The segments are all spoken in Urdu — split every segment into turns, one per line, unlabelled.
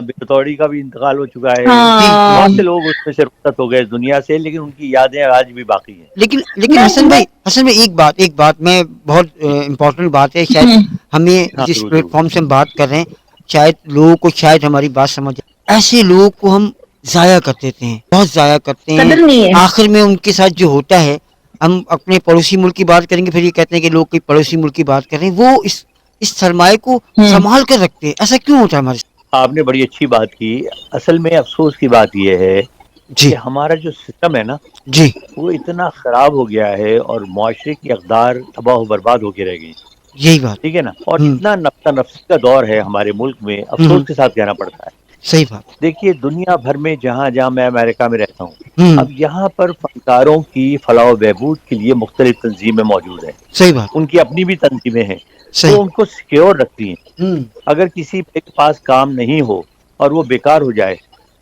بطوری کا بھی انتقال ہو چکا ہے،
جی
بہت سے لوگ اس میں سے رخصت ہو گئے دنیا سے، لیکن ان کی یادیں آج بھی باقی ہیں.
لیکن حسن بھائی ایک بات میں بہت امپورٹنٹ بات ہے، شاید ہمیں
ہاں
جس
ضرور
پلیٹ
ضرور.
فارم سے ہم بات کر رہے ہیں شاید لوگوں کو شاید ہماری بات سمجھ آئے. ایسے لوگوں کو ہم ضائع کر دیتے ہیں، بہت ضائع کرتے ہیں.
قدر نہیں ہے.
آخر میں ان کے ساتھ جو ہوتا ہے، ہم اپنے پڑوسی ملک کی بات کریں گے، پھر یہ کہتے ہیں کہ لوگ کوئی پڑوسی ملک کی بات کر رہے ہیں، وہ اس سرمایہ کو سنبھال کر رکھتے ہیں. ایسا کیوں ہوتا ہے ہمارے ساتھ؟
آپ نے بڑی اچھی بات کی. اصل میں افسوس کی بات یہ ہے
جی
کہ ہمارا جو سسٹم ہے نا
جی
وہ اتنا خراب ہو گیا ہے، اور معاشرے کی اقدار تباہ و برباد ہو کے رہ گئی.
یہی بات.
ٹھیک ہے نا، اور
ہوں
اتنا نفسا نفسی کا دور ہے ہمارے ملک میں، افسوس کے ساتھ کہنا پڑتا ہے.
صحیح بات.
دیکھیے دنیا بھر میں جہاں جہاں میں امریکہ میں رہتا ہوں،
ہوں
اب یہاں پر فنکاروں کی فلاح و بہبود کے لیے مختلف تنظیمیں موجود ہیں.
صحیح بات.
ان کی اپنی بھی تنظیمیں ہیں،
صحیح.
وہ ان کو سیکیور رکھتی ہیں.
ہوں
اگر کسی کے پاس کام نہیں ہو اور وہ بیکار ہو جائے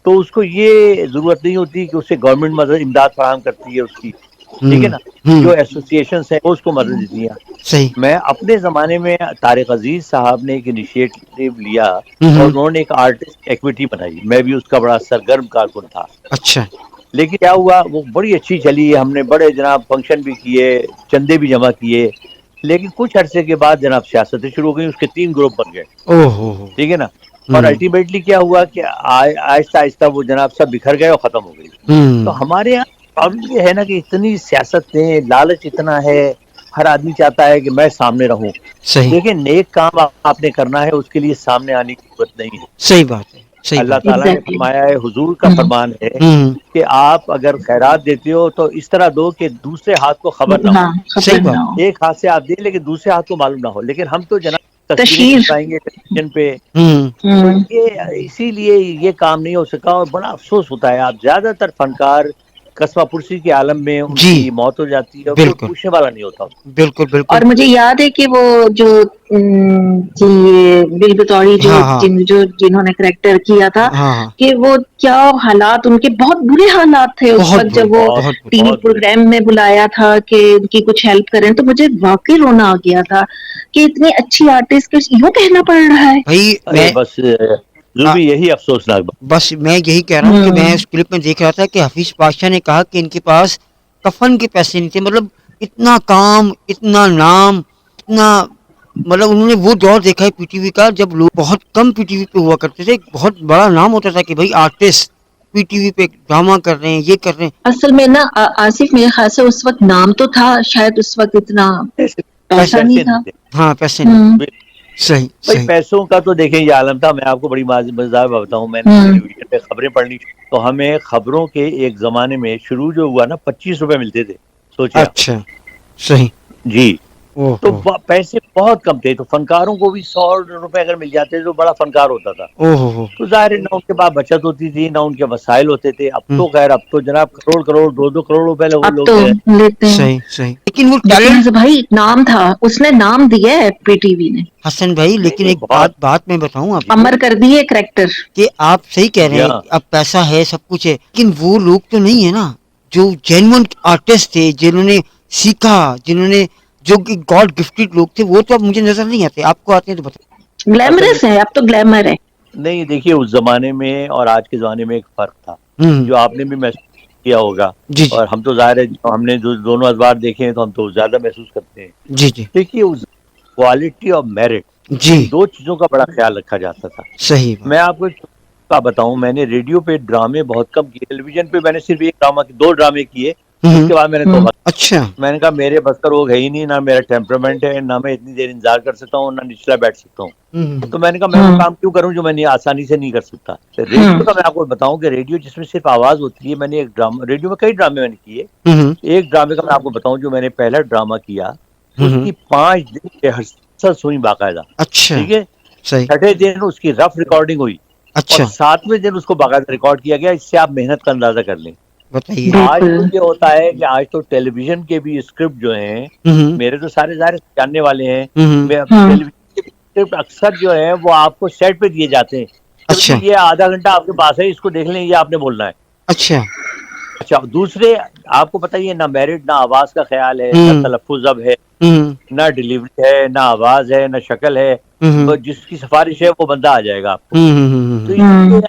تو اس کو یہ ضرورت نہیں ہوتی کہ اسے گورنمنٹ مدد امداد فراہم کرتی ہے اس کی. ٹھیک ہے نا، جو ایسوسیشنس ہیں وہ اس کو مدد دیتی ہیں.
صحیح.
میں اپنے زمانے میں طارق عزیز صاحب نے ایک انیشیٹو لیا اور
ہوں
انہوں نے ایک آرٹسٹ ایکویٹی بنائی، میں بھی اس کا بڑا سرگرم کارکن تھا.
اچھا.
لیکن کیا ہوا، وہ بڑی اچھی چلی، ہم نے بڑے جناب فنکشن بھی کیے، چندے بھی جمع کیے. لیکن کچھ عرصے کے بعد جناب سیاستیں شروع ہو گئی، اس کے 3 گروپ بن گئے.
او ہو.
ٹھیک ہے نا، اور
ہوں
الٹیمیٹلی کیا ہوا کہ آہستہ آہستہ وہ جناب سب بکھر گئے اور ختم ہو گئی.
ہوں
تو ہمارے یہاں پرابلم یہ ہے نا کہ اتنی سیاست ہے، لالچ اتنا ہے، ہر آدمی چاہتا ہے کہ میں سامنے رہوں.
صحیح.
دیکھیں نیک کام آپ نے کرنا ہے، اس کے لیے سامنے آنے کی ضرورت نہیں ہے.
صحیح بات ہے. صحیح
اللہ
بات.
تعالیٰ نے
ایگزیکٹلی.
فرمایا ہے، حضور کا فرمان ہے
ہوں
کہ آپ اگر خیرات دیتے ہو تو اس طرح دو کہ دوسرے ہاتھ کو خبر نہ ہو.
ہاں
صحیح
خبر
بات.
نہ ہو.
ایک ہاتھ سے آپ دیں لیکن دوسرے ہاتھ کو معلوم نہ ہو. لیکن ہم تو جناب تصویریں
تشہیر.
کھنچوائیں گے ٹیلی ویژن پہ،
ہوں
تو یہ اسی لیے یہ کام نہیں ہو سکا، اور بڑا افسوس ہوتا ہے. آپ زیادہ تر فنکار قصبہ پرسی کے عالم میں ان
جی
کی موت ہو جاتی ہے اور کوئی
بالکل
پوچھنے والا نہیں ہوتا.
بالکل بالکل.
اور مجھے یاد ہے کہ وہ جو بل بطوری
ہاں ہاں
جنہوں نے کریکٹر کیا تھا،
ہاں ہاں
کہ وہ کیا حالات، ان کے بہت برے حالات تھے اس
بہت
وقت
برے
جب وہ
بہت
بہت برے.
ٹی وی
بہت برے.
پروگرام میں بلایا تھا کہ ان کی کچھ ہیلپ کریں، تو مجھے واقعی رونا آ گیا تھا کہ اتنی اچھی آرٹسٹ کو یوں کہنا پڑ رہا ہے.
بھائی
ارے بس زوبی یہی افسوسناک بات.
بس میں یہی کہہ رہا ہوں کہ میں اس کلپ میں دیکھ رہا تھا کہ حفیظ پاشا نے کہا کہ ان کے پاس کفن کے پیسے نہیں تھے. مطلب اتنا کام، اتنا نام، اتنا، مطلب انہوں نے وہ دور دیکھا ہے پی ٹی وی کا جب لوگ بہت کم پی ٹی وی پہ ہوا کرتے تھے. بہت بڑا نام ہوتا تھا کہ بھائی آرٹسٹ پی ٹی وی پہ ڈرامہ کر رہے ہیں، یہ کر رہے ہیں.
اصل میں نا آصف، میرے خیال سے اس وقت نام تو تھا، شاید اس وقت اتنا پیسہ نہیں
پیسے
تھا.
تھے.
ہاں پیسے نہیں. صحیح
بھائی
صحیح.
پیسوں کا تو دیکھیں یہ عالم تھا. میں آپ کو بڑی مزدار بات بتاؤں، میں نے ٹیلی ویژن پہ خبریں پڑھنی تو ہمیں خبروں کے ایک زمانے میں شروع جو ہوا نا 25 روپے ملتے تھے. سوچے آپ.
اچھا صحیح.
جی.
او
تو
ہو
پیسے بہت کم تھے، تو فنکاروں کو بھی 100 روپے اگر مل جاتے تو بڑا فنکار ہوتا تھا.
او ہو.
تو ظاہر ہے نہ ان کے پاس بچت ہوتی تھی، نہ ان کے وسائل ہوتے تھے. اب
ہوں،
تو خیر، اب تو جناب کروڑ کروڑ 2-2 کروڑ روپے وہ
اب
لوگ
تو
دے رہے
لیتے ہیں.
صحیح صحیح. لیکن وہ
لیکن
ٹیلنٹ
بھائی نام تھا، اس نے نام دیا ہے پی ٹی وی نے،
حسن بھائی،
ہیں. نہیں
لیکن
نہیں
ایک
بہت.
بات میں بتاؤں آپ
جی
کو
امر کر دیے کریکٹر.
کہ آپ صحیح کہہ رہے
جی
ہیں
ہاں.
اب پیسہ ہے، سب کچھ ہے، لیکن وہ لوگ تو نہیں ہے نا جو جینون آرٹسٹ تھے، جنہوں نے سیکھا، جنہوں نے، جو کہ گاڈ گفٹڈ لوگ تھے. وہ تو اب مجھے نظر نہیں آتے. آپ کو آتے ہیں تو بتائیں.
اصل میں
گلیمرس ہے، اب تو گلیمر ہے.
نہیں، دیکھیے اس زمانے میں اور آج کے زمانے میں ایک فرق تھا
ہوں
جو آپ نے بھی محسوس کیا ہوگا.
جی جی
اور ہم تو ظاہر ہے ہم نے دونوں ادوار دیکھے ہیں تو ہم تو زیادہ محسوس کرتے ہیں.
جی جی
دیکھیے اس کوالٹی اور میرٹ،
جی.
ان 2 چیزوں کا بڑا خیال رکھا جاتا تھا.
صحیح
میں
بات.
آپ کو ایک کا بتاؤں، میں نے ریڈیو پہ ڈرامے بہت کم کیے. ٹیلی ویژن پہ میں نے صرف 2 ڈرامے کیے. اس کے بعد میں نے توبہ.
اچھا.
میں نے کہا میرے بس کا روگ ہے ہی نہیں، نہ میرا ٹیمپرامنٹ ہے، نہ میں اتنی دیر انتظار کر سکتا ہوں، نہ نچلا بیٹھ سکتا ہوں. تو میں نے کہا میں وہ کام کیوں کروں جو میں آسانی سے نہیں کر سکتا. ریڈیو کا میں آپ کو بتاؤں کہ ریڈیو جس میں صرف آواز ہوتی ہے. میں نے ایک ڈرامہ ریڈیو میں کئی ڈرامے میں نے کیے. ایک ڈرامے کا میں آپ کو بتاؤں جو میں نے پہلا ڈرامہ کیا، اس کی 5 دن ریہرسل ہوئی باقاعدہ.
اچھا.
ٹھیک ہے.
صحیح.
چھٹے دن اس کی رف ریکارڈنگ ہوئی اور
اچھا.
7ویں دن اس کو باقاعدہ ریکارڈ کیا گیا. اس سے آپ محنت کا اندازہ کر لیں.
بتائیے.
آج تو یہ ہوتا ہے کہ آج تو ٹیلی ویژن کے بھی اسکرپٹ جو ہیں، میرے تو سارے ظاہر جاننے والے ہیں، ٹیلی ویژن کے اسکرپٹ اکثر جو ہے وہ آپ کو سیٹ پہ دیے جاتے ہیں کہ
اچھا
جی یہ آدھا گھنٹہ آپ کے پاس ہے، اس کو دیکھ لیں، یہ آپ نے بولنا ہے.
اچھا.
اچھا دوسرے آپ کو بتائیے، نہ میرٹ، نہ آواز کا خیال ہے، نہ تلفظ اب ہے. نہ ڈیلیوری ہے، نہ آواز ہے، نہ شکل ہے، تو جس کی سفارش ہے وہ بندہ آ جائے گا آپ کو. تو یہ